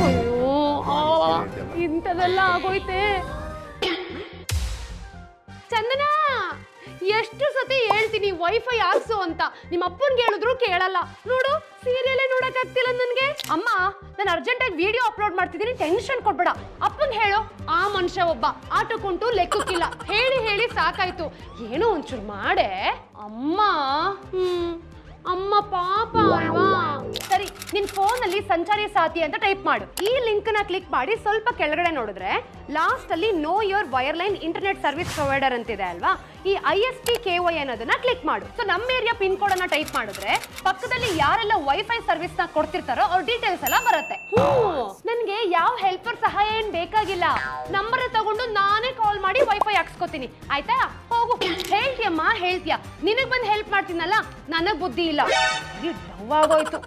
ಅಯ್ಯೋ ಇಂಥದೆಲ್ಲ ಆಗೋಯ್ತೆ. ಚಂದನಾ, ಎಷ್ಟು ಸತಿ ಹೇಳ್ತೀನಿ ವೈಫೈ ಹಾಕ್ಸು ಅಂತ, ನಿಮ್ಮ ಅಪ್ಪನ್ಗೆ ಹೇಳಿದ್ರು ಕೇಳಲ್ಲ. ನೋಡು, ಸೀರಿಯಲೇ ನೋಡಕ್ ಆಗ್ತಿಲ್ಲ ನನ್ಗೆ. ಅಮ್ಮ, ನಾನು ಅರ್ಜೆಂಟಾಗಿ ವಿಡಿಯೋ ಅಪ್ಲೋಡ್ ಮಾಡ್ತಿದ್ದೀನಿ, ಟೆನ್ಷನ್ ಕೊಡ್ಬೇಡ. ಅಪ್ಪನ್ ಹೇಳು. ಆ ಮನುಷ್ಯ ಒಬ್ಬ ಆಟಕ್ಕುಂಟು ಲೆಕ್ಕಕ್ಕಿಲ್ಲ. ಹೇಳಿ ಹೇಳಿ ಸಾಕಾಯ್ತು, ಏನೋ ಒಂಚೂರು ಮಾಡೆ ಅಮ್ಮ. ಅಮ್ಮ ಪಾಪ ಅಲ್ವಾ? ಸರಿ, ನಿನ್ ಫೋನಲ್ಲಿ ಸಂಚಾರಿ ಸಾಥಿ ಅಂತ ಟೈಪ್ ಮಾಡು. ಈ ಲಿಂಕ್ ನ ಕ್ಲಿಕ್ ಮಾಡಿ ಸ್ವಲ್ಪ ಕೆಳಗಡೆ ನೋಡಿದ್ರೆ ಲಾಸ್ಟ್ ಅಲ್ಲಿ know your wireline internet service provider ಅಂತಿದೆ ಅಲ್ವಾ? ಈ ISPKY ಅನ್ನೋದನ್ನ ಕ್ಲಿಕ್ ಮಾಡು. ಸೊ ನಮ್ಮ ಏರಿಯಾ ಪಿನ್ ಕೋಡ್ ಅನ್ನ ಟೈಪ್ ಮಾಡಿದ್ರೆ ಪಕ್ಕದಲ್ಲಿ ಯಾರೆಲ್ಲ ವೈಫೈ ಸರ್ವಿಸ್ ನ ಕೊಡ್ತಿರ್ತಾರೋ ಅವ್ರ ಡೀಟೇಲ್ಸ್ ಎಲ್ಲ ಬರುತ್ತೆ. ನನ್ಗೆ ಯಾವ ಹೆಲ್ಪರ್ ಸಹಾಯ ಏನ್ ಬೇಕಾಗಿಲ್ಲ. ನಂಬರ್ ತಗೊಂಡು ನಾನೇ ಕಾಲ್ ಮಾಡಿ ವೈಫೈ ಹಾಕ್ಸ್ಕೊತೀನಿ, ಆಯ್ತಾ? ಹೋಗು. ಹೇಳ್ತೀಯಮ್ಮ, ಹೇಳ್ತೀಯ. ನಿನಗ್ ಬಂದು ಹೆಲ್ಪ್ ಮಾಡ್ತೀನಲ್ಲ, ನನಗ್ ಬುದ್ಧಿ ಇಲ್ಲ. ಆಗೋಯ್ತು.